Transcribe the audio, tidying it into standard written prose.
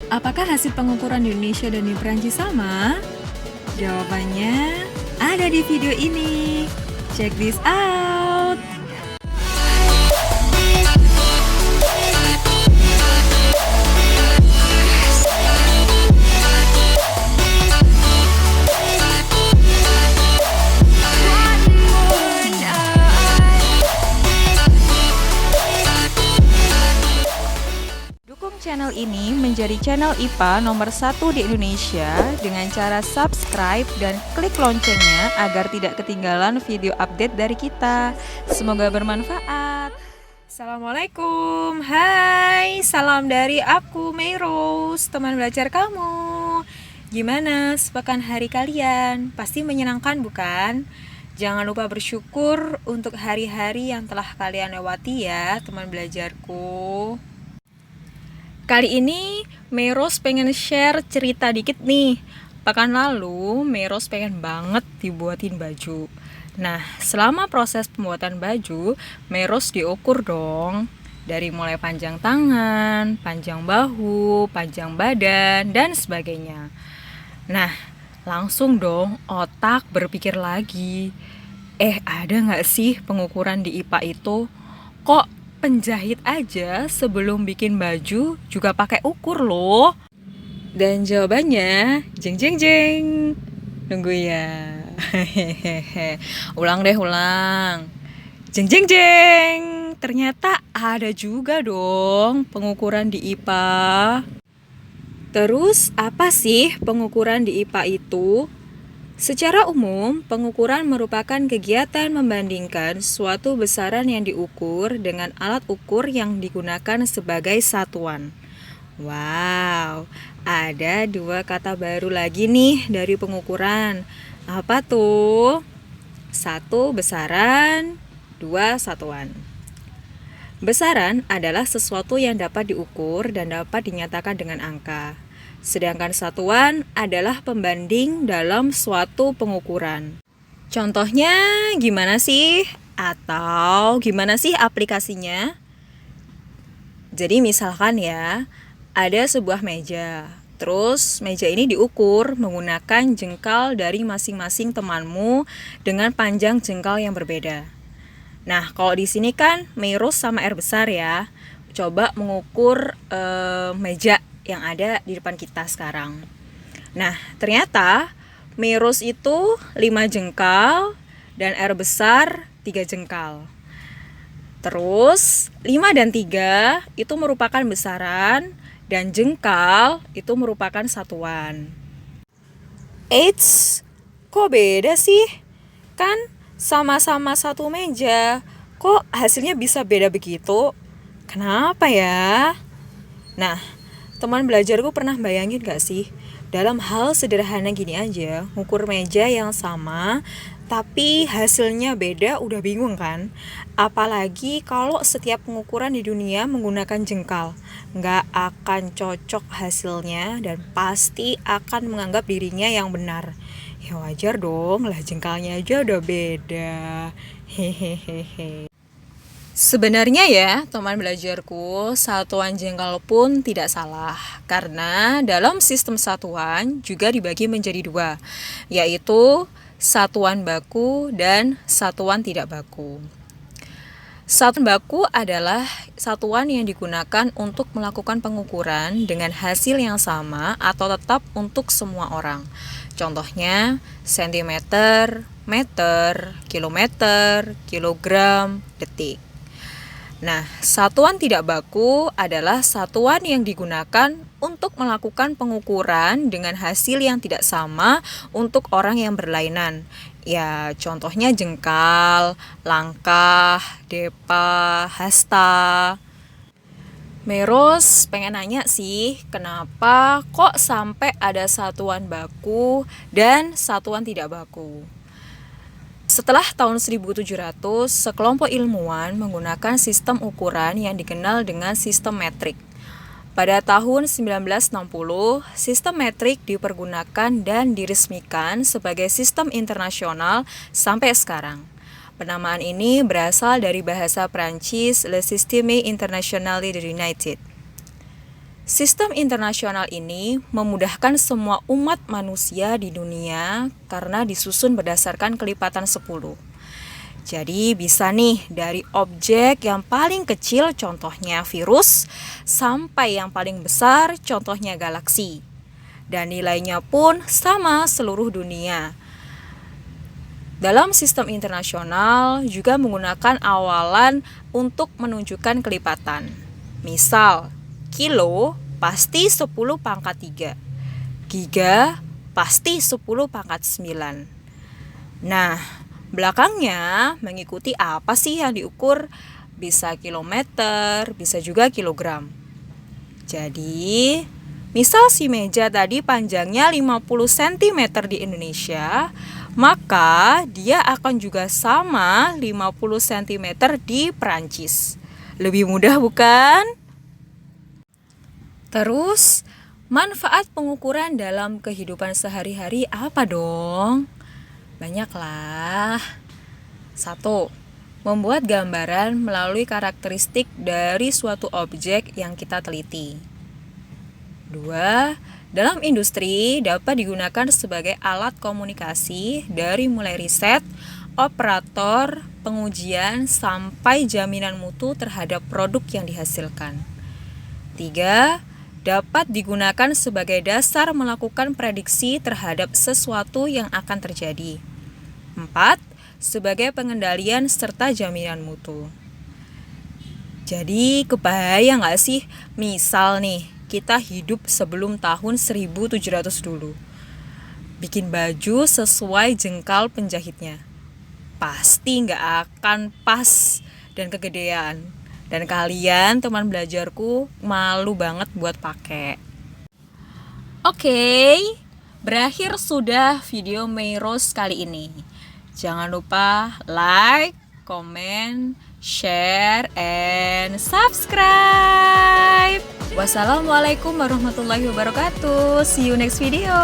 Apakah hasil pengukuran di Indonesia dan di Perancis sama? Jawabannya ada di video ini. Check this out! Dukung channel ini menjadi channel IPA nomor 1 di Indonesia dengan cara subscribe dan klik loncengnya agar tidak ketinggalan video update dari kita. Semoga bermanfaat. Assalamualaikum, hai, salam dari aku Meirose, teman belajar kamu. Gimana sepekan hari kalian? Pasti menyenangkan bukan? Jangan lupa bersyukur untuk hari-hari yang telah kalian lewati ya, teman belajarku. Kali ini Meirose pengen share cerita dikit nih. Pekan lalu Meirose pengen banget dibuatin baju. Nah, selama proses pembuatan baju, Meirose diukur dong. Dari mulai panjang tangan, panjang bahu, panjang badan, dan sebagainya. Nah, langsung dong otak berpikir lagi. Ada gak sih pengukuran di IPA itu? Kok penjahit aja sebelum bikin baju juga pakai ukur loh? Dan jawabannya jeng jeng jeng. Nunggu ya. Ulang deh, ulang. Jeng jeng jeng. Ternyata ada juga dong pengukuran di IPA. Terus apa sih pengukuran di IPA itu? Secara umum, pengukuran merupakan kegiatan membandingkan suatu besaran yang diukur dengan alat ukur yang digunakan sebagai satuan. Wow, ada 2 kata baru lagi nih dari pengukuran. Apa tuh? 1 besaran, 2 satuan. Besaran adalah sesuatu yang dapat diukur dan dapat dinyatakan dengan angka. Sedangkan satuan adalah pembanding dalam suatu pengukuran. Contohnya gimana sih? Atau gimana sih aplikasinya? Jadi misalkan ya, ada sebuah meja. Terus meja ini diukur menggunakan jengkal dari masing-masing temanmu dengan panjang jengkal yang berbeda. Nah, kalau di sini kan Meirose sama R besar ya. Coba mengukur meja yang ada di depan kita sekarang. Nah, ternyata Meirose itu 5 jengkal dan R besar 3 jengkal. Terus 5 dan 3 itu merupakan besaran dan jengkal itu merupakan satuan. Eits, kok beda sih? Kan sama-sama satu meja, kok hasilnya bisa beda begitu? Kenapa ya? Nah, teman belajarku pernah bayangin gak sih? Dalam hal sederhana gini aja, ngukur meja yang sama tapi hasilnya beda, udah bingung kan? Apalagi kalau setiap pengukuran di dunia menggunakan jengkal. Gak akan cocok hasilnya dan pasti akan menganggap dirinya yang benar. Ya wajar dong, lah jengkalnya aja udah beda. Hehehe. Sebenarnya ya, teman belajarku, satuan jengkal pun tidak salah. Karena dalam sistem satuan juga dibagi menjadi 2, yaitu satuan baku dan satuan tidak baku. Satuan baku adalah satuan yang digunakan untuk melakukan pengukuran dengan hasil yang sama atau tetap untuk semua orang. Contohnya sentimeter, meter, kilometer, kilogram, detik. Nah, satuan tidak baku adalah satuan yang digunakan untuk melakukan pengukuran dengan hasil yang tidak sama untuk orang yang berlainan. Ya, contohnya jengkal, langkah, depa, hasta. Meirose pengen nanya sih, kenapa kok sampai ada satuan baku dan satuan tidak baku? Setelah tahun 1700, sekelompok ilmuwan menggunakan sistem ukuran yang dikenal dengan sistem metrik. Pada tahun 1960, sistem metrik dipergunakan dan diresmikan sebagai sistem internasional sampai sekarang. Penamaan ini berasal dari bahasa Prancis Le Système International United. Sistem internasional ini memudahkan semua umat manusia di dunia karena disusun berdasarkan kelipatan 10. Jadi bisa nih dari objek yang paling kecil contohnya virus sampai yang paling besar contohnya galaksi. Dan nilainya pun sama seluruh dunia. Dalam sistem internasional juga menggunakan awalan untuk menunjukkan kelipatan. Misal, kilo pasti 10 pangkat 3. Giga pasti 10 pangkat 9. Nah, belakangnya mengikuti apa sih yang diukur? Bisa kilometer, bisa juga kilogram. Jadi, misal si meja tadi panjangnya 50 cm di Indonesia, maka dia akan juga sama 50 cm di Perancis. Lebih mudah bukan? Terus, manfaat pengukuran dalam kehidupan sehari-hari apa dong? Banyaklah. 1. Membuat gambaran melalui karakteristik dari suatu objek yang kita teliti. 2. Dalam industri dapat digunakan sebagai alat komunikasi dari mulai riset, operator, pengujian, sampai jaminan mutu terhadap produk yang dihasilkan. 3. Dapat digunakan sebagai dasar melakukan prediksi terhadap sesuatu yang akan terjadi. 4. Sebagai pengendalian serta jaminan mutu. Jadi kebayang gak sih, misal nih, kita hidup sebelum tahun 1700 dulu. Bikin baju sesuai jengkal penjahitnya. Pasti gak akan pas dan kegedean. Dan kalian teman belajarku malu banget buat pakai. Oke, berakhir sudah video Meiros kali ini. Jangan lupa like, comment, share, and subscribe. Wassalamualaikum warahmatullahi wabarakatuh. See you next video.